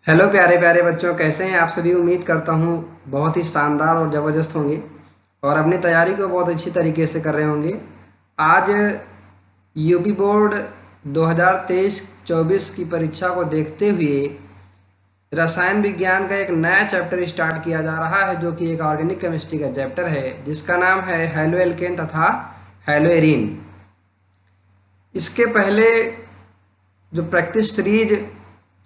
Hello प्यारे प्यारे बच्चों, कैसे हैं आप सभी। उम्मीद करता हूँ बहुत ही शानदार और ज़बरदस्त होंगे और अपनी तैयारी को बहुत अच्छी तरीके से कर रहे होंगे। आज यूपी बोर्ड 2023-24 की परीक्षा को देखते हुए रसायन विज्ञान का एक नया चैप्टर स्टार्ट किया जा रहा है, जो कि एक ऑर्गेनिक केमिस्ट्री का चैप्टर है जिसका नाम है हैलो एल्केन तथा हैलो एरीन। इसके पहले जो प्रैक्टिस सीरीज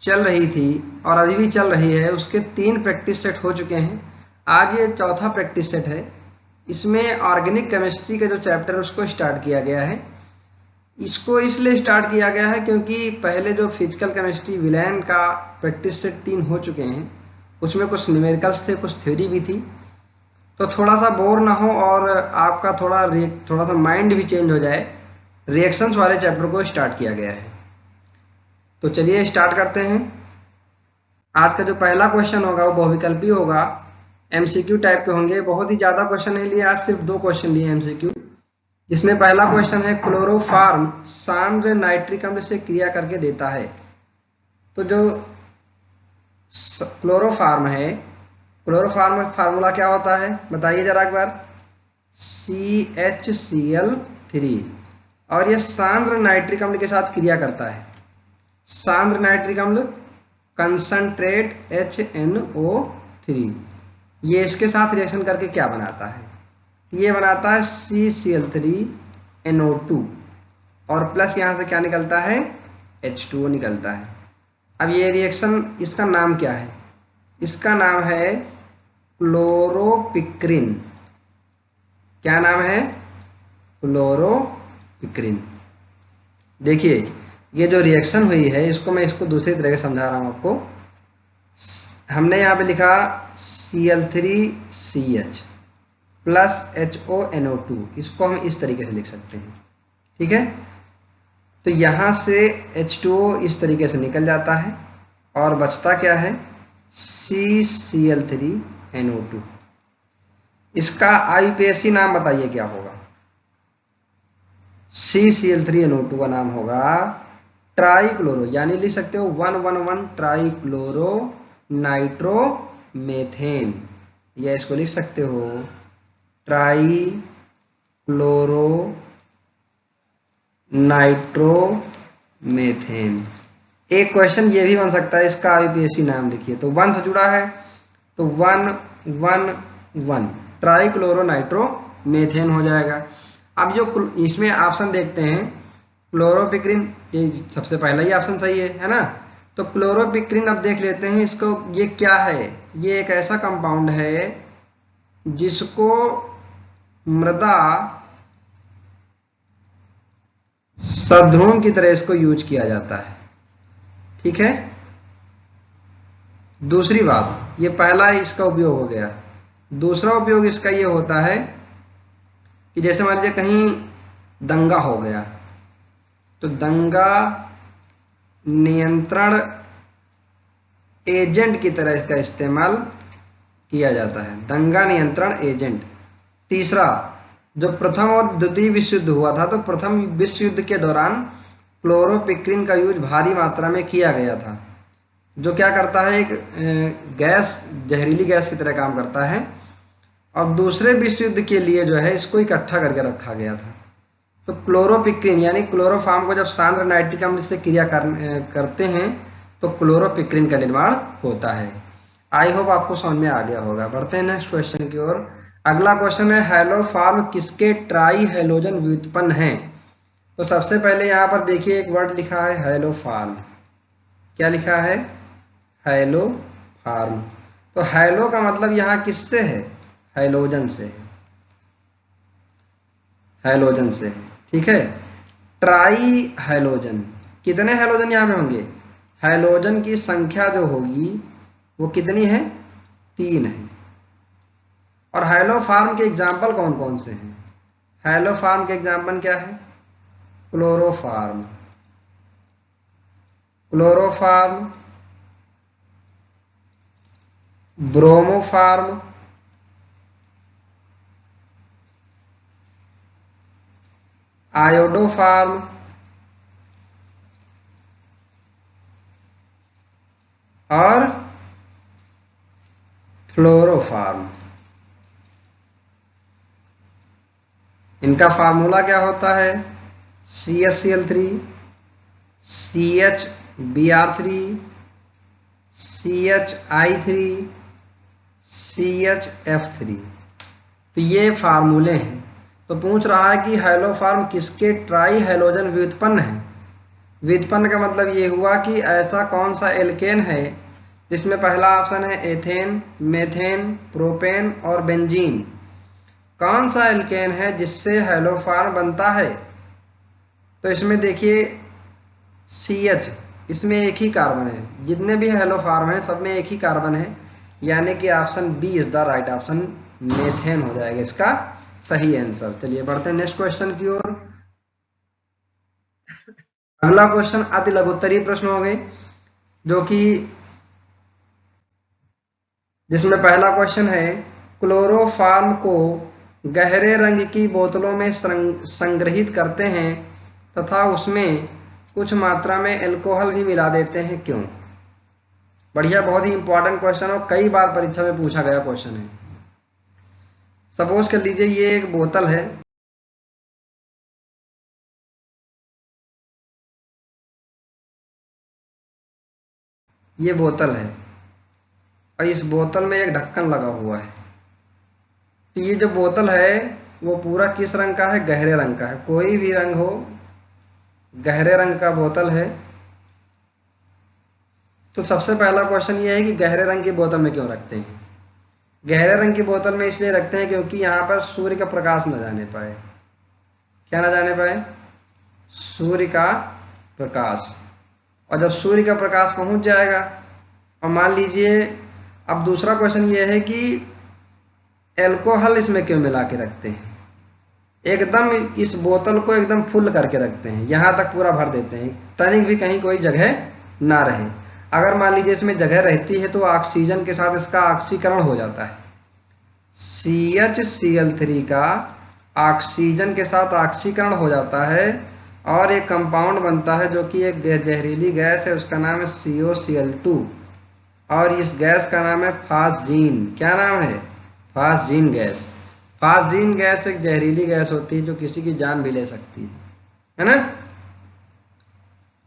चल रही थी और अभी भी चल रही है, उसके 3 प्रैक्टिस सेट हो चुके हैं। आज ये चौथा प्रैक्टिस सेट है। इसमें ऑर्गेनिक केमिस्ट्री का जो चैप्टर है उसको स्टार्ट किया गया है। इसको इसलिए स्टार्ट किया गया है क्योंकि पहले जो फिजिकल केमिस्ट्री विलयन का प्रैक्टिस सेट 3 हो चुके हैं, उसमें कुछ न्यूमेरिकल्स थे, कुछ थ्योरी भी थी। तो थोड़ा सा बोर ना हो और आपका थोड़ा सा माइंड भी चेंज हो जाए, रिएक्शंस वाले चैप्टर को स्टार्ट किया गया है। तो चलिए स्टार्ट करते हैं। आज का जो पहला क्वेश्चन होगा वो बहुविकल्पी होगा, एमसीक्यू टाइप के होंगे। बहुत ही ज्यादा क्वेश्चन नहीं लिए, आज सिर्फ 2 क्वेश्चन लिए एमसीक्यू। जिसमें पहला क्वेश्चन है, क्लोरोफार्म सांद्र नाइट्रिक अम्ल से क्रिया करके देता है। तो जो क्लोरोफार्म है, क्लोरोफार्म का फार्मूला क्या होता है बताइए जरा एक बार। CHCl3। और ये सांद्र नाइट्रिक अम्ल के साथ क्रिया करता है। सांद्र नाइट्रिक अम्ल कंसंट्रेट HNO3, ये इसके साथ रिएक्शन करके क्या बनाता है? ये बनाता है CCl3NO2 और प्लस यहां से क्या निकलता है, H2O निकलता है। अब ये रिएक्शन, इसका नाम क्या है? इसका नाम है क्लोरोपिक्रिन। क्या नाम है? क्लोरोपिक्रिन। देखिए, ये जो रिएक्शन हुई है इसको दूसरी तरह से समझा रहा हूं आपको। हमने यहां पे लिखा Cl3CH प्लस HONO2, इसको हम इस तरीके से लिख सकते हैं, ठीक है। तो यहां से H2O इस तरीके से निकल जाता है और बचता क्या है, CCl3NO2। इसका IUPAC नाम बताइए क्या होगा? CCl3NO2 का नाम होगा ट्राइक्लोरो, यानी लिख सकते हो 111 ट्राइक्लोरो नाइट्रोमेथेन, या इसको लिख सकते हो ट्राइक्लोरो नाइट्रोमेथेन। एक क्वेश्चन ये भी बन सकता है, इसका आईपीएससी नाम लिखिए। तो 1 से जुड़ा है तो 111 ट्राइक्लोरो नाइट्रोमेथेन हो जाएगा। अब जो इसमें ऑप्शन देखते हैं, क्लोरोपिक्रिन, ये सबसे पहला ही ऑप्शन सही है ना। तो क्लोरोपिक्रिन अब देख लेते हैं इसको, ये क्या है। ये एक ऐसा कंपाउंड है जिसको मृदा सद्रुम की तरह इसको यूज किया जाता है, ठीक है। दूसरी बात, ये पहला इसका उपयोग हो गया। दूसरा उपयोग इसका ये होता है कि जैसे मान लीजिए कहीं दंगा हो गया, तो दंगा नियंत्रण एजेंट की तरह इसका इस्तेमाल किया जाता है, दंगा नियंत्रण एजेंट। तीसरा, जो प्रथम और द्वितीय विश्व युद्ध हुआ था, तो प्रथम विश्व युद्ध के दौरान क्लोरोपिक्रिन का यूज भारी मात्रा में किया गया था, जो क्या करता है, एक गैस, जहरीली गैस की तरह काम करता है। और दूसरे विश्व युद्ध के लिए जो है इसको इकट्ठा करके रखा गया था। तो क्लोरोपिक्रिन यानी क्लोरोफार्म को जब सांद्र नाइट्रिक अम्ल से क्रिया करते हैं तो क्लोरोपिक्रिन का निर्माण होता है। आई होप आपको समझ में आ गया होगा। बढ़ते हैं नेक्स्ट क्वेश्चन की ओर। अगला क्वेश्चन है, हैलोफार्म किसके ट्राई हैलोजन व्युत्पन्न है? तो सबसे पहले यहां पर देखिए एक वर्ड लिखा है हैलोफार्म। क्या लिखा है? हैलोफार्म। तो हैलो का मतलब यहां किससे है? हैलोजन से है, हैलोजन से है, ठीक है। ट्राई हैलोजन, कितने हैलोजन यहां पे होंगे? हैलोजन की संख्या जो होगी वो कितनी है? 3 है। और हैलोफार्म के एग्जाम्पल कौन कौन से हैं? हैलोफार्म के एग्जाम्पल क्या है? क्लोरोफार्म, क्लोरोफार्म, ब्रोमोफार्म, आयोडोफार्म, और फ्लोरोफॉर्म। इनका फार्मूला क्या होता है? CHCl3, CHBr3, CHI3, CHF3। तो ये फार्मूले हैं। तो पूछ रहा है कि हैलोफॉर्म किसके ट्राई हैलोजन व्युत्पन्न है। व्युत्पन्न का मतलब ये हुआ कि ऐसा कौन सा एल्केन है जिसमें पहला ऑप्शन है एथेन, मेथेन, प्रोपेन और बेंजीन। कौन सा एल्केन है जिससे हैलोफॉर्म बनता है? तो इसमें देखिए CH, इसमें एक ही कार्बन है। जितने भी हैलोफॉर्म हैं सब में एक ही कार्बन है, यानी कि option B is the right option, methane हो जाएगा इसका सही आंसर। चलिए बढ़ते हैं नेक्स्ट क्वेश्चन की ओर। अगला क्वेश्चन अति लघुत्तरीय प्रश्न हो गए, जो कि जिसमें पहला क्वेश्चन है क्लोरोफॉर्म को गहरे रंग की बोतलों में संग्रहित करते हैं तथा उसमें कुछ मात्रा में अल्कोहल भी मिला देते हैं, क्यों? बढ़िया, बहुत ही इंपॉर्टेंट क्वेश्चन और कई बार परीक्षा में पूछा गया क्वेश्चन है। सपोज कर लीजिए ये एक बोतल है, ये बोतल है और इस बोतल में एक ढक्कन लगा हुआ है। तो ये जो बोतल है वो पूरा किस रंग का है? गहरे रंग का है। कोई भी रंग हो, गहरे रंग का बोतल है। तो सबसे पहला क्वेश्चन ये है कि गहरे रंग की बोतल में क्यों रखते हैं? गहरे रंग की बोतल में इसलिए रखते हैं क्योंकि यहाँ पर सूर्य का प्रकाश न जाने पाए। क्या ना जाने पाए? सूर्य का प्रकाश। और जब सूर्य का प्रकाश पहुंच जाएगा, और मान लीजिए अब दूसरा क्वेश्चन ये है कि अल्कोहल इसमें क्यों मिला के रखते हैं? एकदम इस बोतल को एकदम फुल करके रखते हैं, यहां तक पूरा भर देते हैं, तनिक भी कहीं कोई जगह ना रहे। अगर मान लीजिए इसमें जगह रहती है तो ऑक्सीजन के साथ इसका ऑक्सीकरण हो जाता है। CHCl3 का ऑक्सीजन के साथ ऑक्सीकरण हो जाता है और एक कंपाउंड बनता है जो कि एक जहरीली गैस है, उसका नाम है COCl2 और इस गैस का नाम है फास्जीन। क्या नाम है? Phosgene gas. फास्जीन गैस एक जहरीली गैस होती है जो किसी की जान भी ले सकती है ना।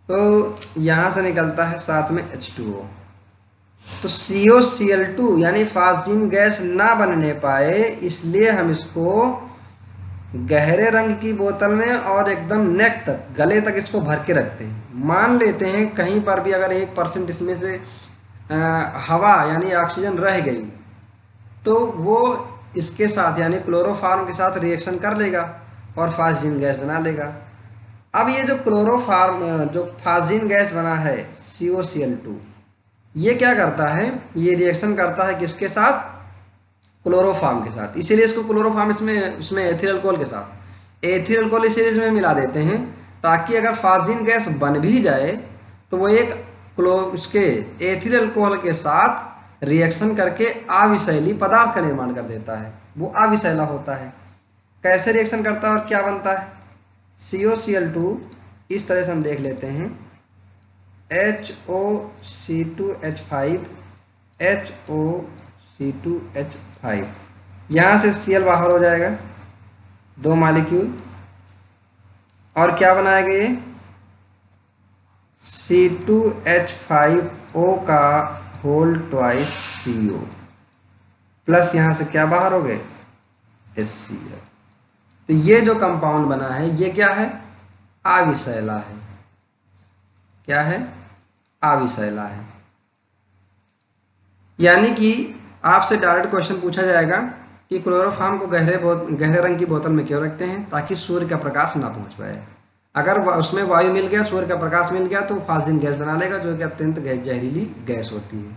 तो यहां से निकलता है साथ में H2O। तो COCl2 यानी फास्जीन गैस ना बनने पाए, इसलिए हम इसको गहरे रंग की बोतल में और एकदम नेक तक, गले तक इसको भर के रखते हैं। मान लेते हैं कहीं पर भी अगर 1% इसमें से हवा यानी ऑक्सीजन रह गई तो वो इसके साथ यानी क्लोरोफॉर्म के साथ रिएक्शन कर लेगा और फास्जीन गैस बना लेगा। अब ये जो क्लोरोफॉर्म जो फास्जीन गैस बना है COCl2, ये क्या करता है? ये रिएक्शन करता है किसके साथ? क्लोरोफॉर्म के साथ। इसीलिए इसको क्लोरोफॉर्म उसमें एथिल अल्कोहल के साथ, एथिल अल्कोहल इसीलिए इसमें मिला देते हैं ताकि अगर फास्जीन गैस बन भी जाए तो वो एक उसके एथिल अल्कोहल के साथ रिएक्शन करके अविषैली पदार्थ का निर्माण कर देता है, वो अविषैला होता है। कैसे रिएक्शन करता है और क्या बनता है? COCl2 इस तरह से हम देख लेते हैं, HOC2H5, HOC2H5, यहां से Cl बाहर हो जाएगा, 2 मॉलिक्यूल, और क्या बनाएगा ये? C2H5O का होल ट्वाइस CO प्लस यहां से क्या बाहर हो गए? HCl। तो ये जो कंपाउंड बना है ये क्या है? अविषैला है। क्या है? अविषैला है। यानी कि आपसे डायरेक्ट क्वेश्चन पूछा जाएगा कि क्लोरोफॉर्म को गहरे रंग की बोतल में क्यों रखते हैं? ताकि सूर्य का प्रकाश ना पहुंच पाए। अगर उसमें वायु मिल गया, सूर्य का प्रकाश मिल गया तो फास्जीन गैस बना लेगा जो कि अत्यंत जहरीली गैस होती है।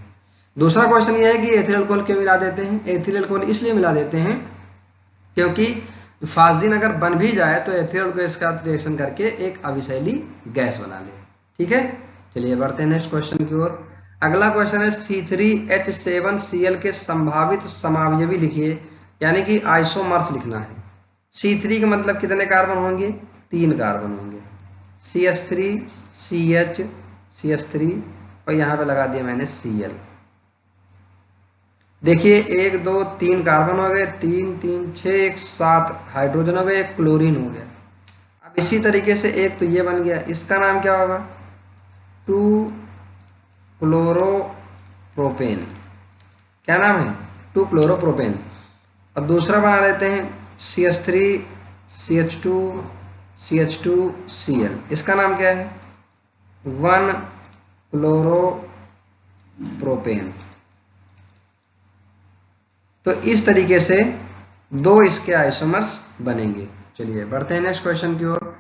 दूसरा क्वेश्चन यह है कि एथिल अल्कोहल क्यों मिला देते हैं? एथिल अल्कोहल इसलिए मिला देते हैं क्योंकि फास्जीन अगर बन भी जाए तो एथिल अल्कोहल के साथ रिएक्शन करके एक अविषैली गैस बना ले। ठीक है, चलिए बढ़ते हैं नेक्स्ट क्वेश्चन की ओर। अगला क्वेश्चन है C3H7Cl के संभावित समावयवी लिखिए, यानी कि आइसोमर्स लिखना है। C3 का मतलब कितने कार्बन होंगे? 3 कार्बन होंगे। CH3 CH CH3 और और यहाँ पे लगा दिया मैंने Cl। देखिए 1 2 3 कार्बन हो गए, 3 3 6 1 7 हाइड्रोजन हो गए, 1 क्लोरीन हो गया। अब इसी तरीके से एक तो ये बन गया, इसका नाम क्या होगा, 2 क्लोरोप्रोपेन। क्या नाम है, 2 क्लोरोप्रोपेन। और दूसरा बना लेते हैं CH3 CH2 CH2 Cl। इसका नाम क्या है, 1 क्लोरोप्रोपेन। तो इस तरीके से 2 इसके आइसोमर्स बनेंगे। चलिए बढ़ते हैं नेक्स्ट क्वेश्चन की ओर।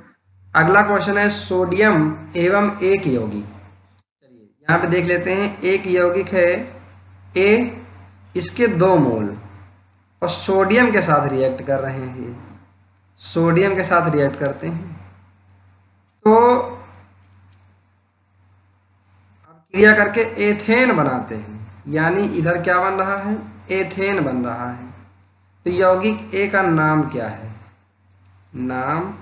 अगला क्वेश्चन है सोडियम एवं एक यौगिक। चलिए यहाँ पे देख लेते हैं, एक यौगिक है A, इसके 2 मोल और सोडियम के साथ रिएक्ट कर रहे हैं, सोडियम के साथ रिएक्ट करते हैं। तो अब क्रिया करके एथेन बनाते हैं, यानी इधर क्या बन रहा है, एथेन बन रहा है। तो यौगिक ए का नाम क्या है, नाम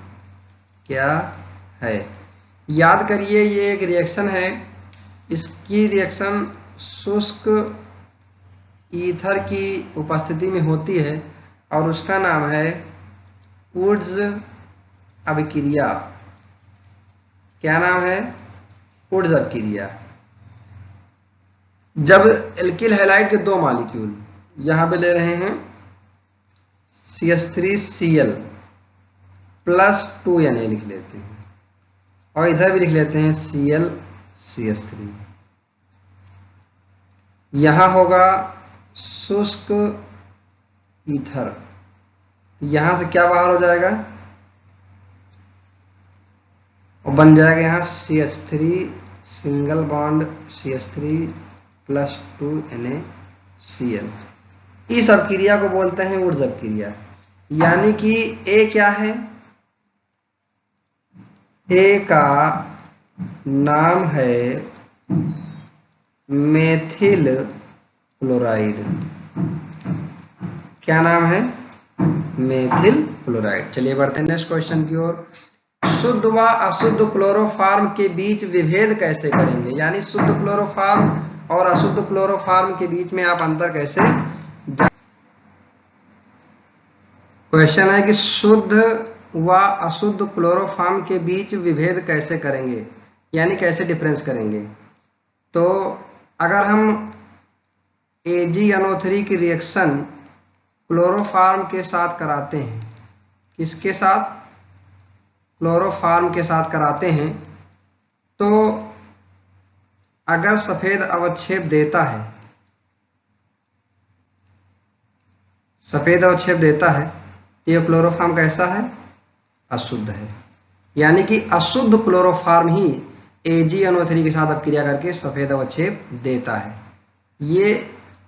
क्या है। याद करिए ये एक रिएक्शन है, इसकी रिएक्शन शुष्क ईथर की उपस्थिति में होती है और उसका नाम है वुड्स अभिक्रिया। क्या नाम है, वुड्स अभिक्रिया। जब एल्किल हैलाइड के 2 मॉलिक्यूल यहां पे ले रहे हैं CH3Cl प्लस 2Na लिख लेते हैं और इधर भी लिख लेते हैं ClCH3। यहां होगा शुष्क ईथर, यहां से क्या बाहर हो जाएगा और बन जाएगा यहां CH3 single bond CH3 plus 2NaCl। इस अपक्रिया को बोलते हैं वुड्स अपक्रिया। यानी कि ए क्या है, ए का नाम है मेथिल क्लोराइड। क्या नाम है, मेथिल क्लोराइड। चलिए बढ़ते हैं नेक्स्ट क्वेश्चन की ओर। शुद्ध व अशुद्ध क्लोरोफॉर्म के बीच विभेद कैसे करेंगे, यानी शुद्ध क्लोरोफॉर्म और अशुद्ध क्लोरोफॉर्म के बीच में आप अंतर कैसे। क्वेश्चन है कि शुद्ध व अशुद्ध क्लोरोफॉर्म के बीच विभेद कैसे करेंगे, यानी कैसे डिफरेंस करेंगे। तो अगर हम AgNO3 की रिएक्शन क्लोरोफॉर्म के साथ कराते हैं, किसके साथ, क्लोरोफॉर्म के साथ कराते हैं, तो अगर सफेद अवक्षेप देता है, सफेद अवक्षेप देता है तो यह क्लोरोफॉर्म कैसा है, अशुद्ध है। यानी कि अशुद्ध क्लोरोफॉर्म ही AgNO3 के साथ अपक्रिया करके सफेद अवक्षेप देता है। ये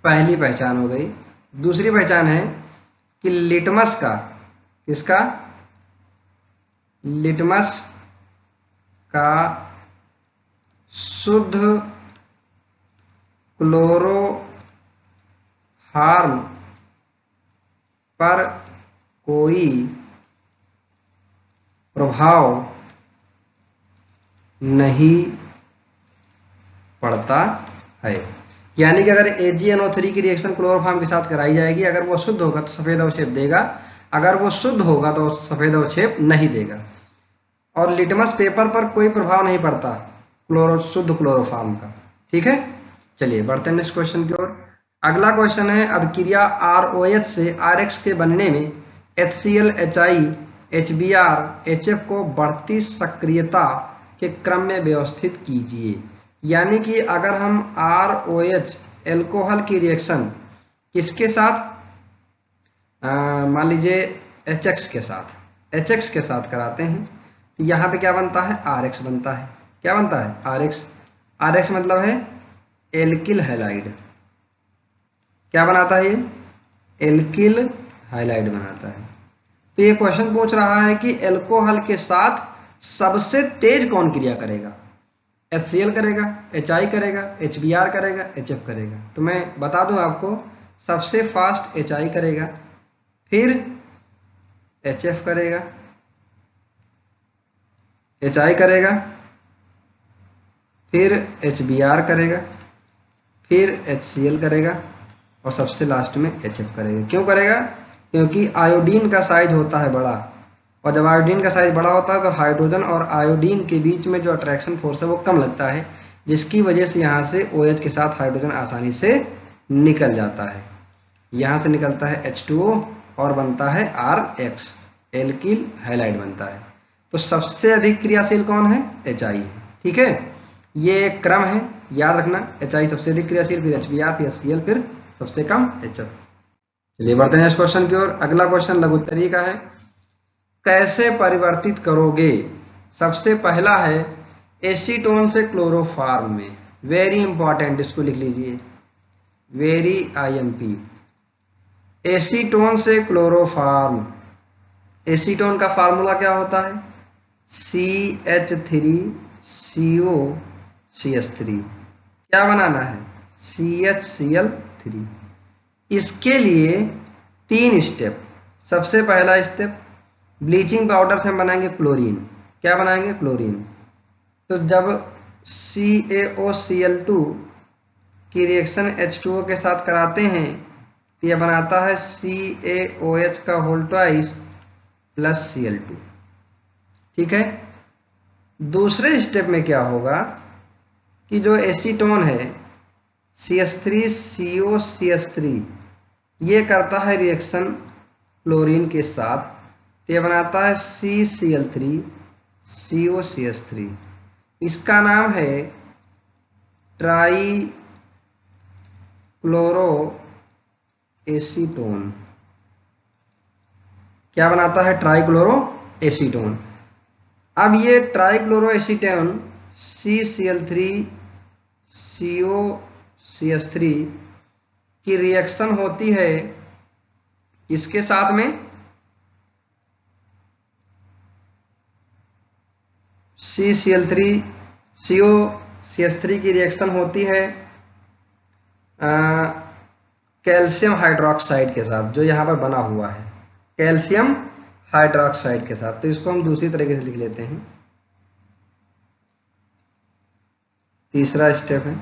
पहली पहचान हो गई। दूसरी पहचान है कि लिटमस का, किसका, लिटमस का शुद्ध क्लोरोफॉर्म पर कोई प्रभाव नहीं पड़ता है। यानी कि अगर AgNO3 की रिएक्शन क्लोरोफॉर्म के साथ कराई जाएगी, अगर वो शुद्ध होगा तो सफेद अवक्षेप देगा, अगर वो शुद्ध होगा तो सफेद अवक्षेप नहीं देगा। और लिटमस पेपर पर कोई प्रभाव नहीं पड़ता शुद्ध क्लोरोफॉर्म का। ठीक है, चलिए बढ़ते हैं नेक्स्ट क्वेश्चन की ओर। अगला क्वेश्चन है, अभिक्रिया ROH से RX के बनने में HCl HI HBr HF को बढ़ती सक्रियता के क्रम में व्यवस्थित कीजिए। यानी कि अगर हम ROH एल्कोहल की रिएक्शन किसके साथ, मान लीजिए HX के साथ कराते हैं, तो यहाँ पे क्या बनता है, RX बनता है। क्या बनता है, RX मतलब है एल्किल हैलाइड। क्या बनाता है ये, एल्किल हैलाइड बनाता है। तो ये क्वेश्चन पूछ रहा है कि एल्कोहल के साथ सबसे तेज कौन क्रिया करेगा, HCl करेगा, HI करेगा, HBr करेगा, HF करेगा। तो मैं बता दूं आपको, सबसे फास्ट HI करेगा, फिर HF करेगा, HI करेगा, फिर HBr करेगा, फिर HCl करेगा और सबसे लास्ट में HF करेगा। क्यों करेगा? क्योंकि आयोडीन का साइज होता है बड़ा, और जब आयोडीन का साइज बड़ा होता है तो हाइड्रोजन और आयोडीन के बीच में जो अट्रैक्शन फोर्स है वो कम लगता है, जिसकी वजह से यहाँ से OH के साथ हाइड्रोजन आसानी से निकल जाता है। यहाँ से निकलता है H2O और बनता है RH, एल्किल हैलाइड बनता है। तो सबसे अधिक क्रियाशील कौन है? HI है। ठीक है, ये एक क्रम है, याद रखना। HI सबसे अधिक क्रियाशील, फिर HBr, फिर HCl, फिर सबसे कम HF। चलिए बढ़ते हैं इस क्वेश्चन की ओर। अगला क्वेश्चन लघुत्तरी का है। कैसे परिवर्तित करोगे? सबसे पहला है एसीटोन से क्लोरोफॉर्म में। वेरी इंपॉर्टेंट, इसको लिख लीजिए, वेरी IMP। एसीटोन से क्लोरोफॉर्म। एसीटोन का फार्मूला क्या होता है? CH3COCH3। क्या बनाना है? CHCl3। इसके लिए 3 स्टेप। सबसे पहला स्टेप, ब्लीचिंग पाउडर से हम बनाएंगे क्लोरीन। क्या बनाएंगे? क्लोरीन। तो जब CaOCl2 की रिएक्शन H2O के साथ कराते हैं तो यह बनाता है CaOH का होल ट्वाइस प्लस Cl2। ठीक है, दूसरे स्टेप में क्या होगा कि जो एसीटोन है CH3COCH3 ये करता है रिएक्शन क्लोरीन के साथ, तो ये बनाता है CCl3COCH3। इसका नाम है ट्राई क्लोरो एसीटोन। क्या बनाता है? Trichloro acetone. अब ये ट्राइक्लोरो एसीटोन CCl3COCH3 की रिएक्शन होती है इसके साथ में CCl3COCH3 की रिएक्शन होती है कैल्शियम हाइड्रोक्साइड के साथ, जो यहाँ पर बना हुआ है कैल्शियम हाइड्रोक्साइड के साथ। तो इसको हम दूसरी तरीके से लिख लेते हैं। तीसरा स्टेप है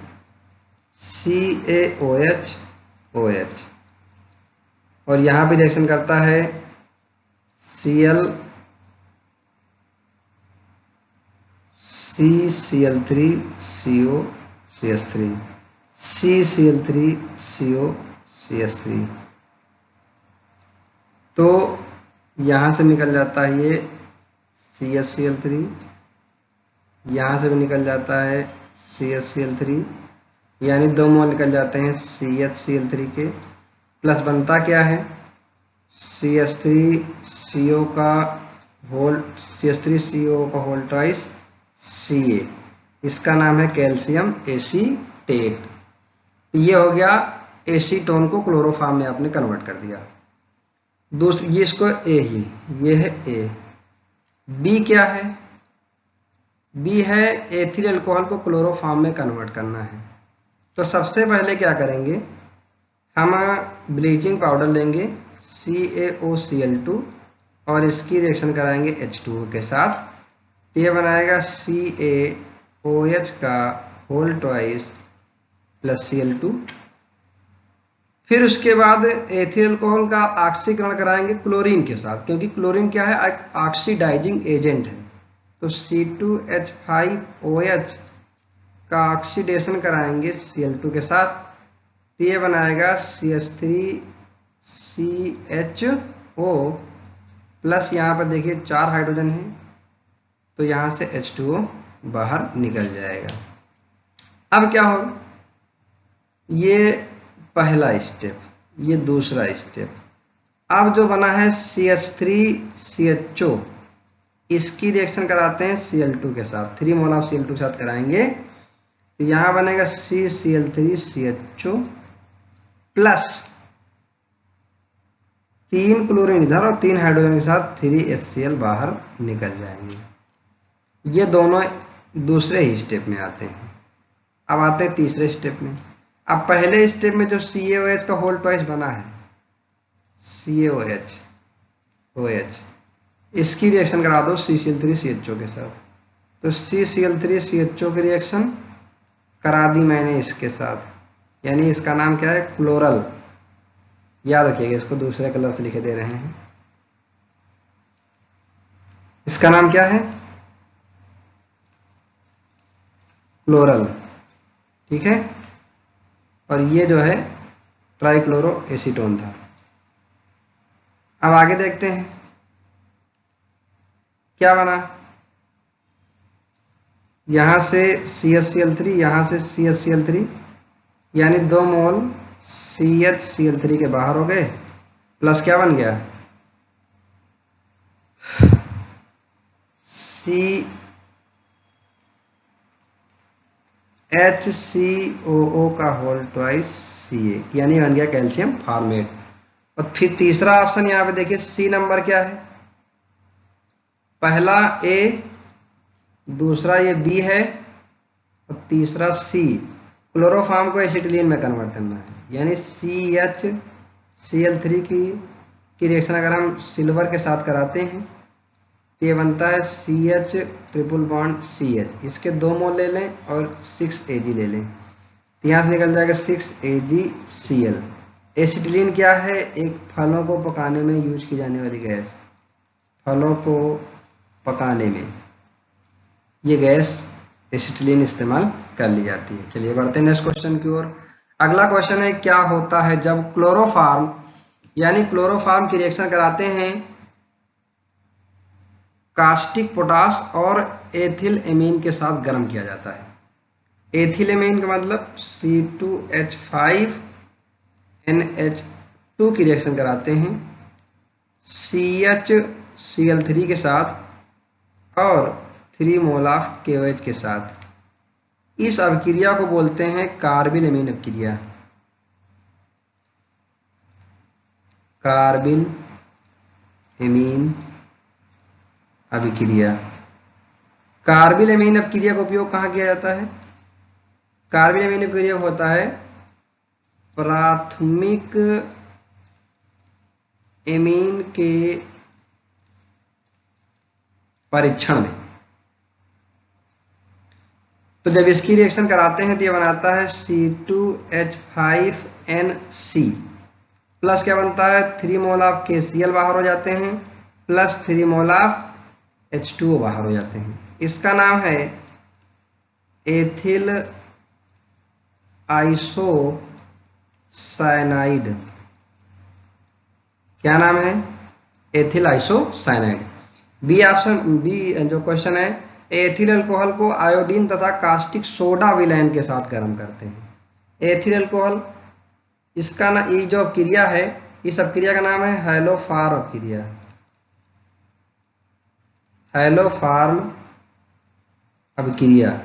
CaOH और यहां भी रिएक्शन करता है CCl3COCH3 CCl3COCH3। तो यहां से निकल जाता है ये CHCl3, यहां से भी निकल जाता है CHCl3, यानी 2 मोल निकल जाते हैं CHCl3 के। प्लस बनता क्या है? CH3CO का होल ट्वाइस Ca। इसका नाम है कैल्शियम एसीटेट। ये हो गया एसीटोन को क्लोरोफॉर्म में आपने कन्वर्ट कर दिया। दूसरी, ये इसको ए ही, ये है ए। बी क्या है? बी है एथिल अल्कोहल को क्लोरोफॉर्म में कन्वर्ट करना है। तो सबसे पहले क्या करेंगे, हम ब्लीचिंग पाउडर लेंगे CaOCl2 और इसकी रिएक्शन कराएंगे H2O के साथ। तो ये बनाएगा CaOH का होल ट्वाइस प्लस Cl2। फिर उसके बाद एथिल अल्कोहल का ऑक्सीकरण कराएंगे क्लोरीन के साथ, क्योंकि क्लोरीन क्या है? ऑक्सीडाइजिंग एजेंट है। तो C2H5OH का ऑक्सीडेशन कराएंगे Cl2 के साथ। तो ये बनाएगा CH3CHO प्लस, यहाँ पर देखिए 4 हाइड्रोजन है तो यहाँ से H2O बाहर निकल जाएगा। अब क्या होगा? ये पहला स्टेप, ये दूसरा स्टेप। अब जो बना है CH3CHO, इसकी रिएक्शन कराते हैं Cl2 के साथ। 3 मोल ऑफ Cl2 के साथ कराएंगे तो यहां बनेगा CCl3CHO प्लस 3 क्लोरीन इधर और 3 हाइड्रोजन के साथ 3HCl बाहर निकल जाएंगे। ये दोनों दूसरे ही स्टेप में आते हैं। अब आते हैं तीसरे स्टेप में। अब पहले स्टेप में जो CaOH का होल ट्वाइस बना है CaOH, इसकी रिएक्शन करा दो CCl3CHO के साथ। तो CCl3CHO की रिएक्शन करा दी मैंने इसके साथ, यानी इसका नाम क्या है, क्लोरल। याद रखिएगा, इसको दूसरे कलर से लिखे दे रहे हैं। इसका नाम क्या है, क्लोरल, ठीक है। और ये जो है ट्राइक्लोरो एसीटोन था। अब आगे देखते हैं क्या बना। यहां से CHCl3, यहां से CHCl3, यानी 2 मोल CHCl3 के बाहर हो गए, प्लस क्या बन गया, HCOO का होल ट्वाइस Ca, यानी बन गया कैल्शियम फॉर्मेट। और फिर तीसरा ऑप्शन यहाँ पे देखिए, C नंबर क्या है, पहला A, दूसरा ये B है, और तीसरा C। क्लोरोफॉर्म को एसिटिलीन में कन्वर्ट करना है, यानी CHCl3 की रिएक्शन अगर हम सिल्वर के साथ कराते हैं तो ये बनता है CH ट्रिपल बॉन्ड CH। इसके 2 मोल ले लें और 6 Ag ले लें, तो यहाँ से निकल जाएगा 6 AgCl। एसिटिलीन क्या है, एक फलों को पकाने में यूज की जाने वाली गैस, फलों को पकाने में ये गैस एसिटिलीन इस्तेमाल कर ली जाती है। चलिए बढ़ते हैं नेक्स्ट क्वेश्चन की ओर। अगला क्वेश्चन है, क्या होता है जब क्लोरोफॉर्म यानी क्लोरोफॉर्म की रिएक्शन कराते हैं कास्टिक पोटास और एथिल एमीन के साथ गर्म किया जाता है। एथिल एमीन का मतलब C2H5NH2 की रिएक्शन कराते हैं CHCl3 के साथ और 3 मोल ऑफ KOH के साथ। इस अभिक्रिया को बोलते हैं कार्बिल एमीन अभिक्रिया। कार्बिल एमीन अभिक्रिया। कार्बिल एमीन अभिक्रिया का उपयोग कहाँ किया जाता है, कार्बिल एमीन अभिक्रिया होता है प्राथमिक एमीन के परीक्षण में। तो जब इसकी रिएक्शन कराते हैं तो ये बनाता है C2H5NC, प्लस क्या बनता है 3 मोल ऑफ KCl बाहर हो जाते हैं, प्लस 3 मोल ऑफ H2O बाहर हो जाते हैं। इसका नाम है एथिल आइसोसाइनाइड। क्या नाम है, ethyl isocyanide. B option, B जो क्वेश्चन है, एथिल अल्कोहल को आयोडीन तथा कास्टिक सोडा विलयन के साथ गर्म करते हैं। एथिल अल्कोहल, इसका ना ये जो अभिक्रिया है, इस अभिक्रिया का नाम है हैलोफार्म अभिक्रिया। हैलोफार्म अभिक्रिया।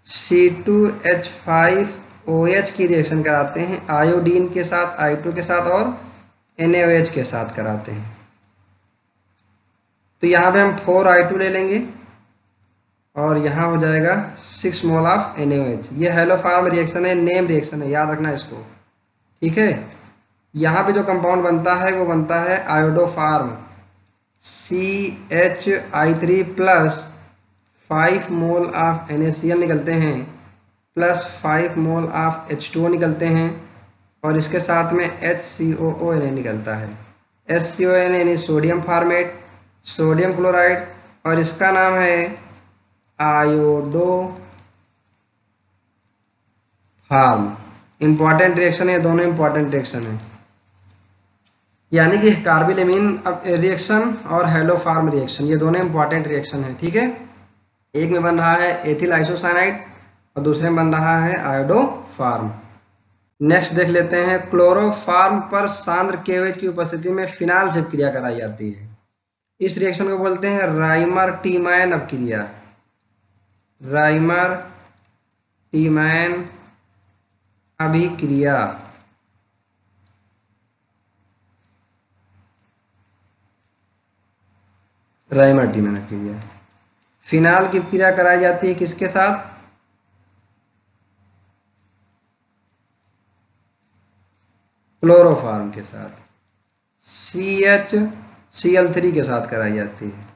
C2H5OH की रिएक्शन कराते हैं आयोडीन के साथ, I2 के साथ और NaOH के साथ कराते हैं। तो यहाँ पे हम 4I2 ले लेंगे और यहाँ हो जाएगा 6 मोल ऑफ NaOH। ये हैलोफार्म रिएक्शन है, नेम रिएक्शन है, याद रखना इसको, ठीक है। यहाँ पे जो कंपाउंड बनता है वो बनता है iodoform, CHI3 plus 5 mole of NaCl निकलते हैं, प्लस 5 मोल ऑफ H2O निकलते हैं, और इसके साथ में HCOONA निकलता है। HCONA यानी सोडियम फॉर्मेट, सोडियम क्लोराइड, और इसका नाम है आयोडोफार्म। इंपॉर्टेंट रिएक्शन है, दोनों इंपॉर्टेंट रिएक्शन है, यानी कि कार्बिल एमीन रिएक्शन और हैलोफार्म रिएक्शन, ये दोनों इंपॉर्टेंट रिएक्शन है, ठीक है। एक में बन रहा है एथिल आइसोसाइनाइड और दूसरे में बन रहा है आयोडोफार्म। नेक्स्ट देख लेते हैं, क्लोरोफॉर्म पर सांद्र KOH की उपस्थिति में फिनाल से क्रिया कराई जाती है। इस रिएक्शन को बोलते हैं राइमर टीमैन अभिक्रिया। राइमर टीमैन अभिक्रिया। राइमर टीमैन अभिक्रिया। फिनाल की क्रिया कराई जाती है किसके साथ, क्लोरोफॉर्म के साथ। CHCl3 के साथ कराई जाती है,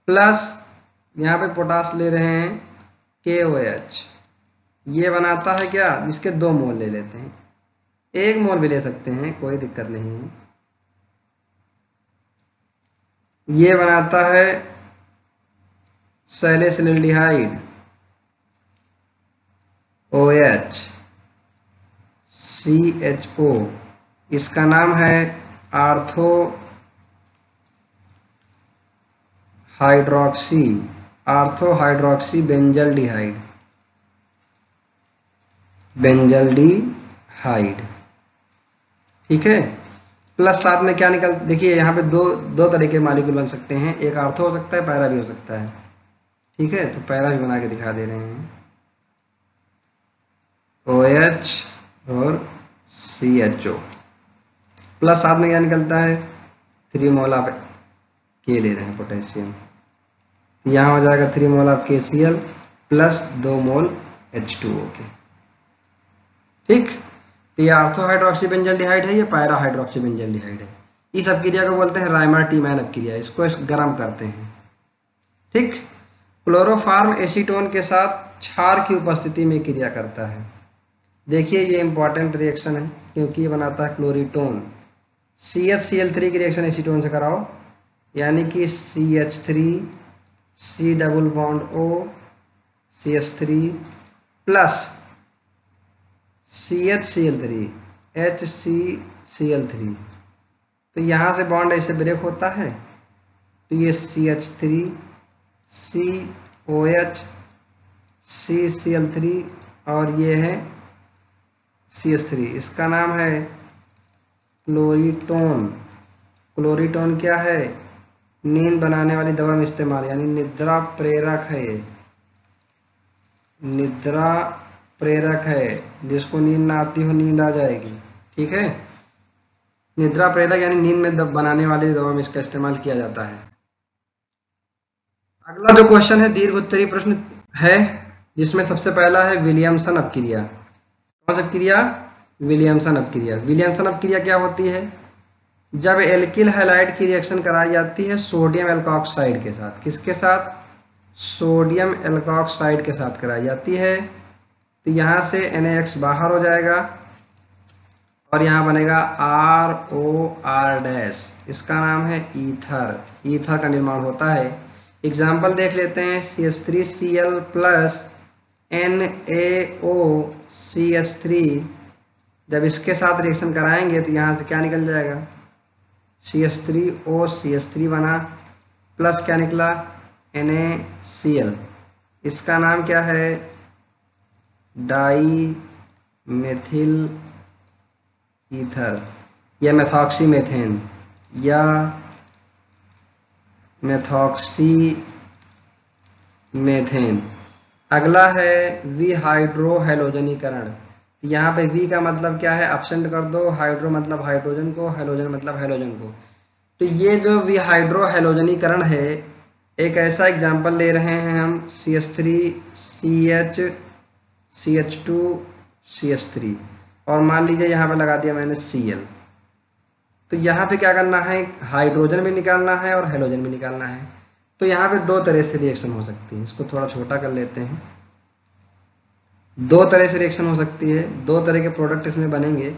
प्लस यहाँ पे पोटास ले रहे हैं KOH, ये बनाता है क्या, इसके 2 मोल ले लेते हैं, 1 मोल भी ले सकते हैं, कोई दिक्कत नहीं है। ये बनाता है सैलिसिल्डिहाइड OH CHO, इसका नाम है आर्थो हाइड्रोक्सी बेंजल्डिहाइड, ठीक है। प्लस साथ में क्या निकल, देखिए यहाँ पे दो तरह के मॉलिक्यूल बन सकते हैं, एक आर्थो हो सकता है, पैरा भी हो सकता है, ठीक है। तो पैरा भी बना के दिखा दे रहे हैं, OH और CHO। प्लस साथ में क्या निकलता है, 3 मोल आप के ले रहे हैं पोटेशियम, यहाँ हो जाएगा 3 mole of KCl plus 2 mole H2O के, ठीक। तो ये आर्थो हाइड्रोक्सी बेंजल्डिहाइड है, ये पैरा हाइड्रोक्सी बेंजल्डिहाइड है। इस अपक्रिया को बोलते हैं रायमर-टीमैन अपक्रिया, इसको गर्म करते हैं, ठीक। क्लोरोफॉर्म एसीटोन के साथ क्षार की उपस्थिति में क्रिया करता है। देखिए ये इंपॉर्टेंट रिएक्शन है, क्योंकि ये बनाता है क्लोरीटोन। CHCl3 की रिएक्शन एसीटोन से कराओ, यानी कि CH3 C double bond O CH3 plus CHCl3 HCCl3, तो यहाँ से बॉन्ड ऐसे ब्रेक होता है, तो ये CH3 COH CCl3 और ये है CH3, इसका नाम है क्लोरीटोन। क्लोरीटोन क्या है, नींद बनाने वाली दवा में इस्तेमाल, यानी निद्रा प्रेरक है, ये निद्रा प्रेरक है, जिसको नींद ना आती हो नींद आ जाएगी, ठीक है। निद्रा प्रेरक यानी नींद में बनाने वाली दवा में इसका इस्तेमाल किया जाता है। अगला जो क्वेश्चन है दीर्घ उत्तरीय प्रश्न है, जिसमें सबसे पहला है विलियमसन अपक्रिया। कौन सी अपक्रिया, विलियमसन अपक्रिया। विलियमसन अपक्रिया क्या होती है, जब एल्किल हैलाइड की रिएक्शन कराई जाती है सोडियम एल्कोक्साइड के साथ, किसके साथ, सोडियम एल्कोक्साइड के साथ कराई जाती है, तो यहाँ से NaX बाहर हो जाएगा और यहाँ बनेगा ROR-, इसका नाम है ईथर। ईथर का निर्माण होता है। एग्जाम्पल देख लेते हैं, CH3Cl प्लस NaOCH3, जब इसके साथ रिएक्शन कराएंगे तो यहाँ से क्या निकल जाएगा, CH3OCH3 बना, प्लस क्या निकला, NaCl, इसका नाम क्या है, डाई मेथिल ईथर या मेथॉक्सीमेथेन या मेथॉक्सीमेथेन। अगला है विहाइड्रो हैलोजनीकरण। यहाँ पे वी का मतलब क्या है, एब्सेंट कर दो, हाइड्रो मतलब हाइड्रोजन को, हैलोजन मतलब हैलोजन को। तो ये जो विहाइड्रो हैलोजनीकरण है, एक ऐसा एग्जाम्पल ले रहे हैं हम, CH3CH CH2 CH3 और मान लीजिए यहाँ पे लगा दिया मैंने Cl। तो यहाँ पे क्या करना है, हाइड्रोजन भी निकालना है और हैलोजन भी निकालना है। तो यहाँ पे 2 तरह से रिएक्शन हो सकती है, इसको थोड़ा छोटा कर लेते हैं। 2 तरह से रिएक्शन हो सकती है, 2 तरह के प्रोडक्ट इसमें बनेंगे।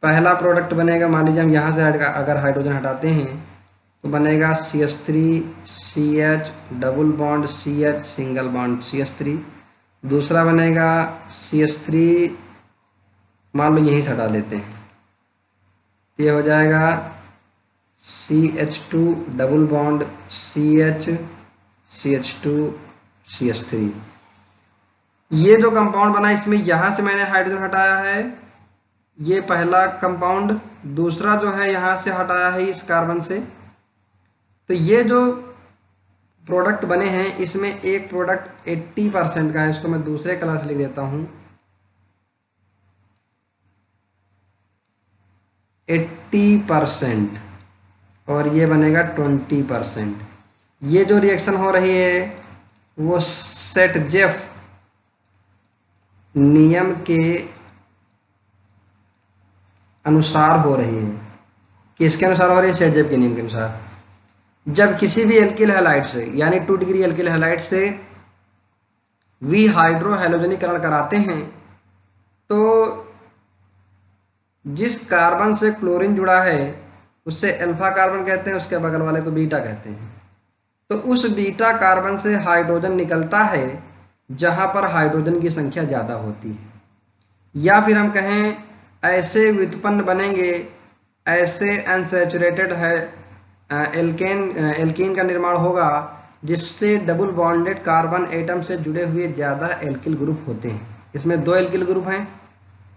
पहला प्रोडक्ट बनेगा, मान लीजिए हम यहाँ से अगर हाइड्रोजन हटाते हैं तो बनेगा CH3CH double bond CH single bond CH3। दूसरा बनेगा CH3, मान लो यहीं से हटा लेते हैं, ये हो जाएगा CH2 double bond CH CH2 CH3। ये जो कंपाउंड बना, इसमें यहां से मैंने हाइड्रोजन हटाया है, ये पहला कंपाउंड। दूसरा जो है यहां से हटाया है इस कार्बन से। तो ये जो प्रोडक्ट बने हैं, इसमें एक प्रोडक्ट 80% का है, इसको मैं दूसरे कलर से लिख देता हूं, 80%, और ये बनेगा 20%। ये जो रिएक्शन हो रही है वो सेटजेफ नियम के अनुसार हो रही है। किसके अनुसार हो रही है, सेटजेफ के नियम के अनुसार। जब किसी भी एल्किल हैलाइड से, यानी 2 डिग्री एल्किल हैलाइड से विहाइड्रोहैलोजनीकरण कराते हैं तो जिस कार्बन से क्लोरीन जुड़ा है उससे अल्फा कार्बन कहते हैं, उसके बगल वाले को बीटा कहते हैं। तो उस बीटा कार्बन से हाइड्रोजन निकलता है जहां पर हाइड्रोजन की संख्या ज्यादा होती है, या फिर हम कहें ऐसे व्युत्पन्न बनेंगे, ऐसे अनसैचुरेटेड है एल्केन का निर्माण होगा जिससे डबल बॉन्डेड कार्बन एटम से जुड़े हुए ज्यादा एल्किल ग्रुप होते हैं। इसमें 2 एल्किल ग्रुप हैं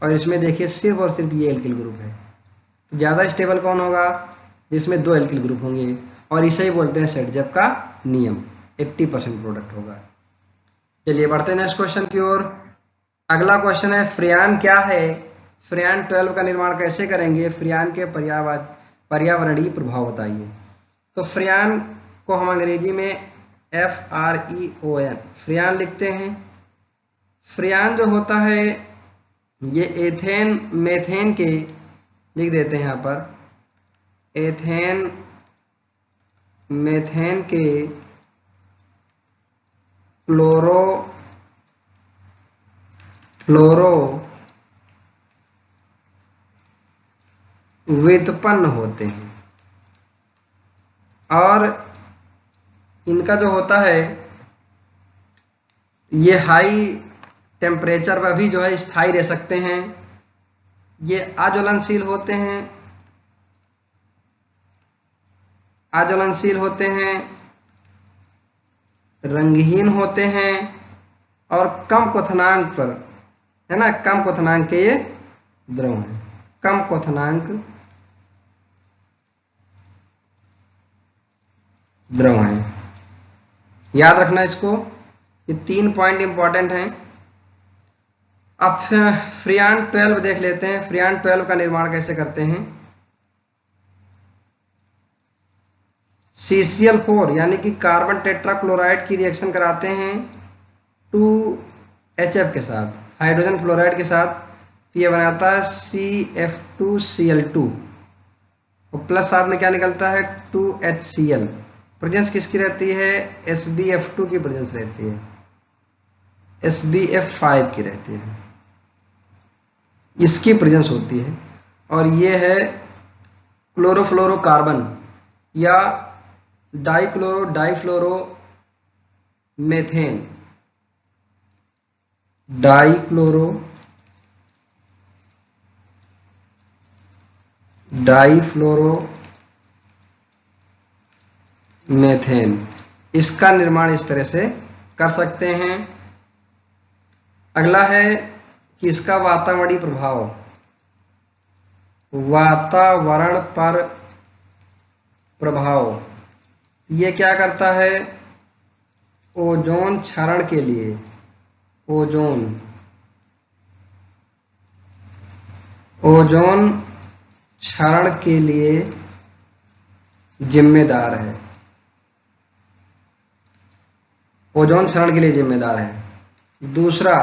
और इसमें देखिए सिर्फ और सिर्फ ये एल्किल ग्रुप है। तो ज्यादा स्टेबल कौन होगा? जिसमें 2 एल्किल ग्रुप होंगे, और इसे ही बोलते हैं सेटजेप का नियम। 80% प्रोडक्ट होगा। चलिए बढ़ते हैं नेक्स्ट क्वेश्चन की ओर। अगला क्वेश्चन है फ्रियान क्या है? फ्रियान 12 का निर्माण कैसे करेंगे? फ्रियान के पर्यावरणीय प्रभाव बताइए। तो फ्रियान को हम अंग्रेजी में FREON फ्रियान लिखते हैं। फ्रियान जो होता है ये एथेन मेथेन के, लिख देते हैं यहां पर, एथेन मेथेन के फ्लोरो व्युत्पन्न होते हैं, और इनका जो होता है ये हाई टेम्परेचर पर भी जो है स्थायी रह सकते हैं। ये अज्वलनशील होते हैं, रंगहीन होते हैं, और कम क्वथनांक पर, है ना, कम क्वथनांक के ये द्रव हैं, कम क्वथनांक द्रव हैं। याद रखना इसको, ये 3 पॉइंट इंपॉर्टेंट हैं। अब फ्रियान 12 देख लेते हैं। फ्रियान 12 का निर्माण कैसे करते हैं? CCl4 यानी कि कार्बन टेट्राक्लोराइड की रिएक्शन कराते हैं 2HF के साथ, हाइड्रोजन फ्लोराइड के साथ। तो ये बनाता है CF2Cl2, और प्लस साथ में क्या निकलता है 2HCl। प्रेजेंस किसकी रहती है? SbF2 की प्रेजेंस रहती है, SbF5 की रहती है, इसकी प्रेजेंस होती है। और ये है क्लोरोफ्लोरोकार्बन या डाइफ्लोरो मेथेन, डाइफ्लोरो मेथेन। इसका निर्माण इस तरह से कर सकते हैं। अगला है कि इसका वातावरणीय प्रभाव, वातावरण पर प्रभाव। ये क्या करता है? ओजोन क्षरण के लिए, ओजोन क्षरण के लिए जिम्मेदार है, ओजोन क्षरण के लिए जिम्मेदार है। दूसरा,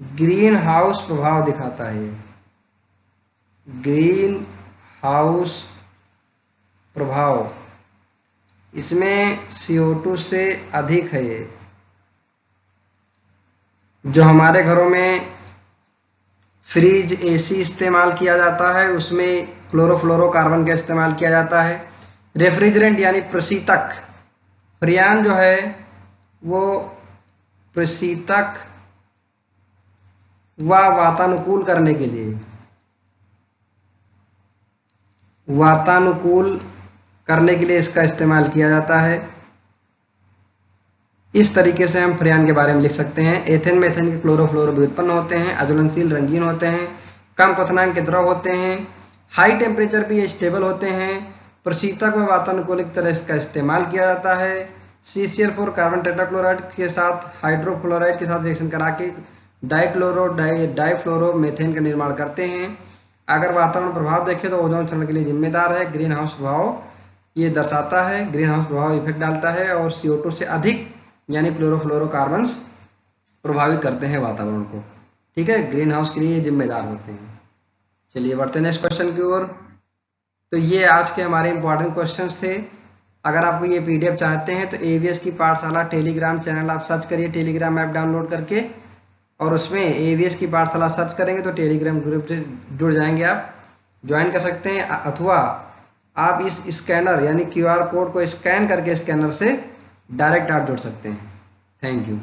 ग्रीन हाउस प्रभाव दिखाता है, ग्रीन हाउस प्रभाव। इसमें CO2 से अधिक है। ये जो हमारे घरों में फ्रिज, AC इस्तेमाल किया जाता है उसमें क्लोरोफ्लोरोकार्बन का इस्तेमाल किया जाता है। रेफ्रिजरेंट यानी प्रशीतक, फ्रियान जो है वो प्रशीतक व वातानुकूल करने के लिए, इसका इस्तेमाल किया जाता है। इस तरीके से हम फ्रियान के बारे में लिख सकते हैं। एथेन मेथेन के क्लोरोफ्लोरो व्युत्पन्न होते हैं, अज्वलनशील, रंगीन होते हैं, कम क्वथनांक के द्रव होते हैं, हाई टेम्परेचर पे ये स्टेबल होते हैं, प्रशीतक व वातानुकूलित तरह इसका इस्तेमाल किया जाता है। CCl4 कार्बन टेट्राक्लोराइड के साथ हाइड्रोफ्लोराइड के साथ रिएक्शन करा के डाइफ्लोरो मेथेन का निर्माण करते हैं। अगर वातावरण प्रभाव देखें तो ओजोन क्षरण के लिए जिम्मेदार है। ग्रीन हाउस प्रभाव ये दर्शाता है, ग्रीन हाउस प्रभाव इफेक्ट डालता है, और CO2 से अधिक यानी क्लोरोफ्लोरोकार्बन्स प्रभावित करते हैं वातावरण को। ठीक है, ग्रीन हाउस के लिए ये जिम्मेदार होते हैं। चलिए बढ़ते हैं नेक्स्ट क्वेश्चन की ओर। तो ये आज के हमारे इंपॉर्टेंट क्वेश्चंस थे। अगर आपको ये PDF चाहते हैं तो AVS की पाठशाला टेलीग्राम चैनल आप सर्च करिए, टेलीग्राम ऐप डाउनलोड करके, और उसमें AVS की पाठशाला सर्च करेंगे तो टेलीग्राम ग्रुप से जुड़ जाएंगे, आप ज्वाइन कर सकते हैं। अथवा आप इस स्कैनर यानी QR कोड को स्कैन करके स्कैनर से डायरेक्ट आप जुड़ सकते हैं। Thank you.